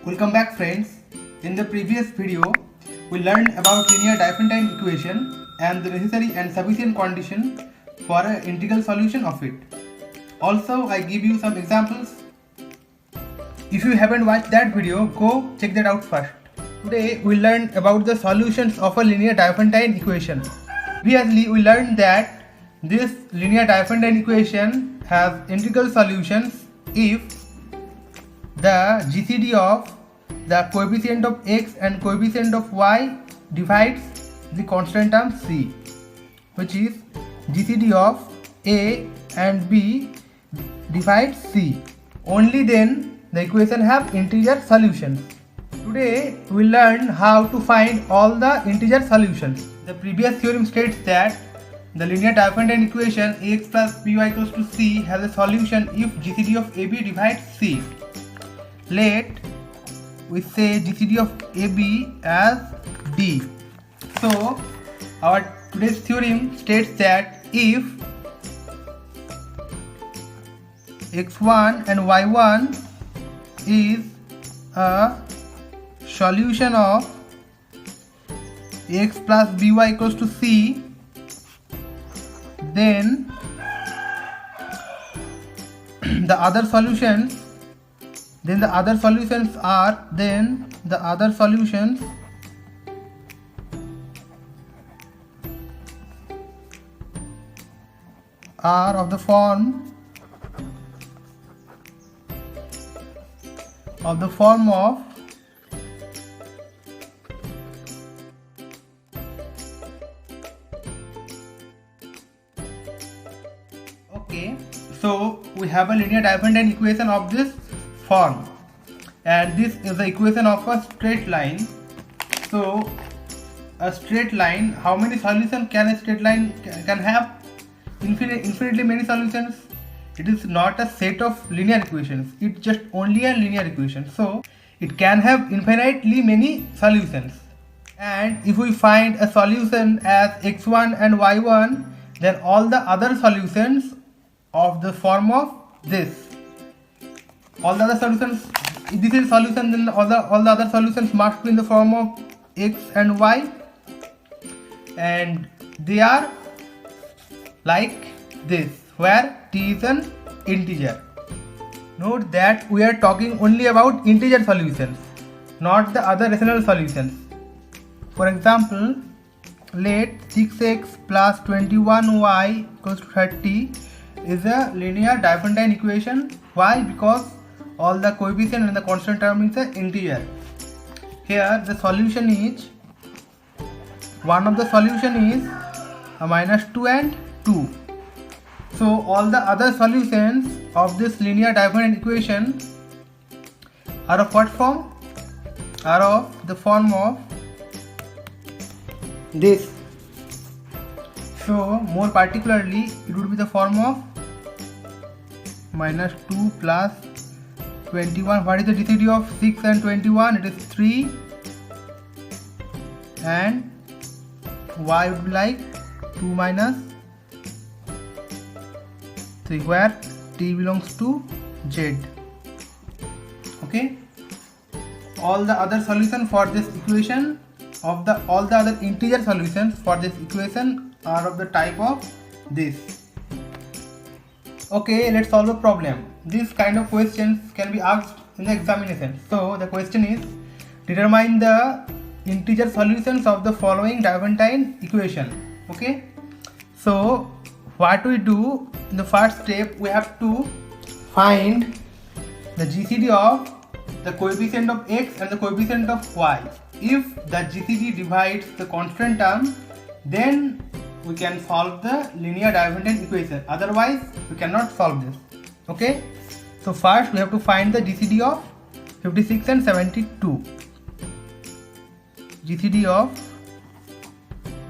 Welcome back friends. In the previous video, we learned about linear Diophantine equation and the necessary and sufficient condition for an integral solution of it. Also, I give you some examples. If you haven't watched that video, go check that out first. Today, we learned about the solutions of a linear Diophantine equation. Previously, we learned that this linear Diophantine equation has integral solutions if the GCD of the coefficient of x and coefficient of y divides the constant term c, which is GCD of a and b divides c. Only then the equation have integer solutions. Today we learn how to find all the integer solutions. The previous theorem states that the linear Diophantine equation ax plus by equals to c has a solution if GCD of ab divides c. Let we say GCD of AB as D. So our today's theorem states that if x1 and y1 is a solution of x plus by equals to c, then the other solutions are of the form of okay, so we have a linear Diophantine equation of this form, and this is the equation of a straight line. So a straight line, how many solutions can a straight line can have? Infinitely many solutions. It is not a set of linear equations, it's just only a linear equation, so it can have infinitely many solutions. And if we find a solution as x1 and y1, then all the other solutions of the form of this, all the other solutions, if this is solution, then all the other solutions must be in the form of x and y, and they are like this, where t is an integer. Note that we are talking only about integer solutions, not the other rational solutions. For example, let 6x plus 21y equals to 30 is a linear Diophantine equation. Why? Because all the coefficient and the constant term is an integer. Here the solution is, one of the solution is a minus 2 and 2. So all the other solutions of this linear Diophantine equation are of what form? Are of the form of this. So more particularly, it would be the form of minus 2 plus 21. What is the GCD of 6 and 21? It is 3, and y would be like 2 minus 3, where t belongs to z. Okay, all the other solutions for this equation of all the other integer solutions for this equation are of the type of this. Okay, let's solve a problem. This kind of questions can be asked in the examination. So the question is, determine the integer solutions of the following Diophantine equation. Okay, so what we do in the first step, we have to find the GCD of the coefficient of x and the coefficient of y. If the GCD divides the constant term, then we can solve the linear Diophantine equation. Otherwise, we cannot solve this. Okay, so first we have to find the GCD of 56 and 72. GCD of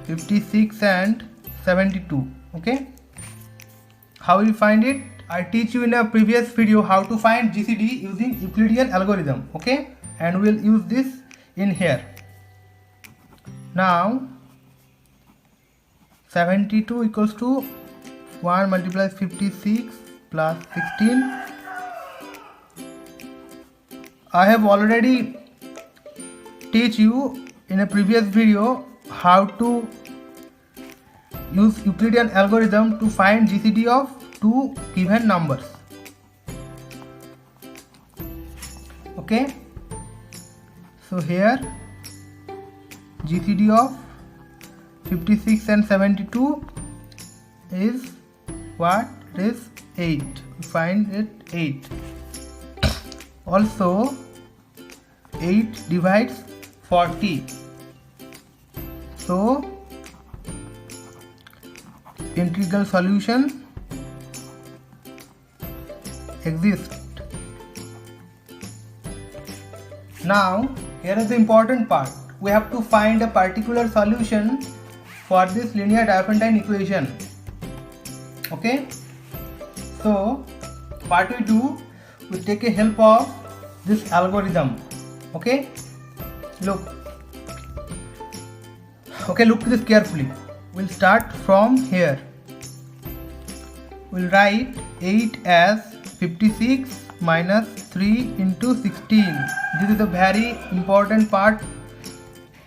56 and 72. Okay, how will you find it? I teach you in a previous video how to find GCD using Euclidean algorithm. Okay, and we'll use this in here. Now 72 equals to 1 multiplies 56 plus 16 I have already teach you in a previous video how to use Euclidean algorithm to find GCD of two given numbers. Okay, so here GCD of 56 and 72 is what? It is 8. We find it 8. Also 8 divides 40. So integral solution exists. Now here is the important part. We have to find a particular solution for this linear Diophantine equation. Okay, so what we do, we take a help of this algorithm. Okay, look this carefully. We'll start from here. We'll write 8 as 56 minus 3 into 16. This is the very important part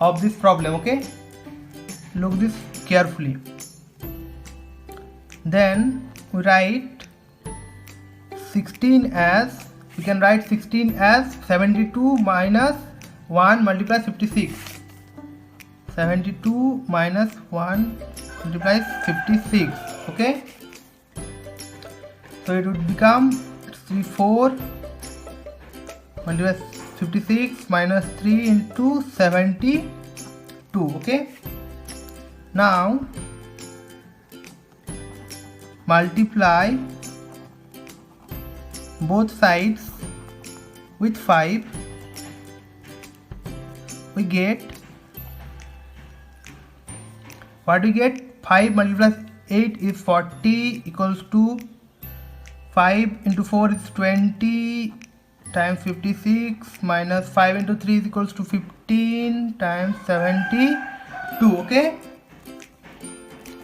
of this problem. Okay, look this carefully. Then we write 16 as, we can write 16 as 72 minus 1 multiplies 56. 72 minus 1 multiplies 56. Okay, so it would become 4 multiplies 56 minus 3 into 72. Okay, now multiply both sides with 5. We get, what we get? 5 multiplies 8 is 40 equals to 5 into 4 is 20 times 56 minus 5 into 3 is equals to 15 times 72. Okay,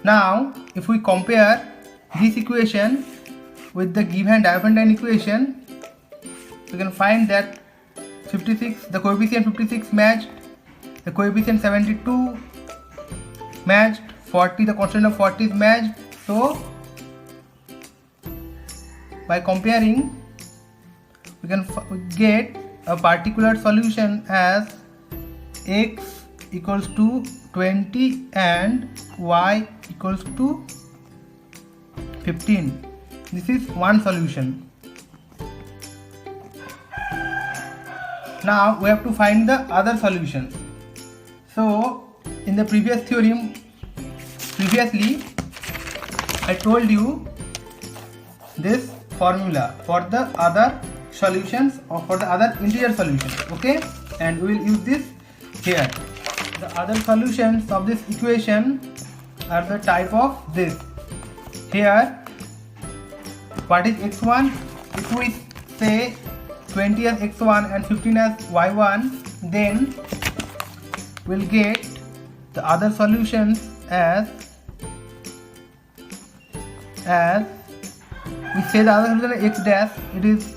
now if we compare this equation with the given Diophantine equation, we can find that 56, the coefficient 56 matched, the coefficient 72 matched, 40, the constant of 40 is matched. So by comparing, we can get a particular solution as x equals to 20 and y equals to 15. This is one solution. Now we have to find the other solutions. So in the previous theorem, previously I told you this formula for the other solutions or for the other integer solutions. Okay, and we will use this here. The other solutions of this equation are the type of this. Here, what is x1? If we say 20 as x1 and 15 as y1, then we'll get the other solutions as we say the other solution is x dash. It is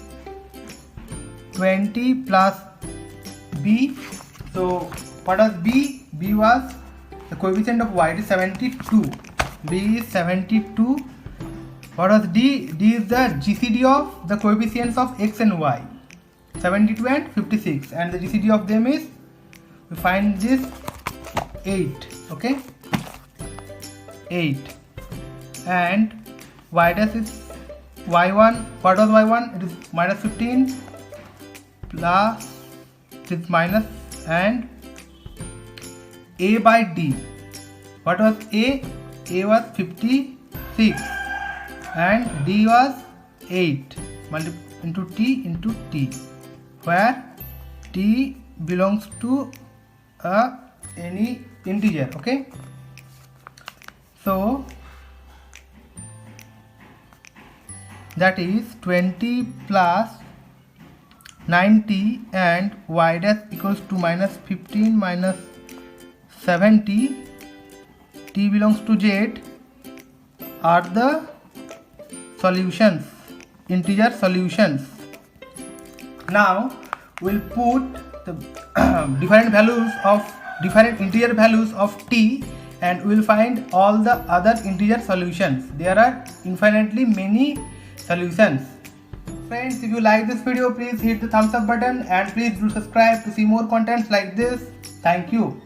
20 plus b. So what was b? B was the coefficient of y, it is 72. B is 72. What was d? D is the GCD of the coefficients of x and y, 72 and 56, and the GCD of them is, we find this 8. Okay, 8. And y dash is y1. What was y1? It is minus 15 plus, it is minus, and a by d. What was a? A was 56 and d was 8 into t, where t belongs to any integer. Okay, so that is 20 plus 90 and y dash equals to minus 15 minus 70, t belongs to z, are the solutions, integer solutions. Now we'll put the different integer values of t, and we'll find all the other integer solutions. There are infinitely many solutions. Friends, if you like this video, please hit the thumbs up button and please do subscribe to see more contents like this. Thank you.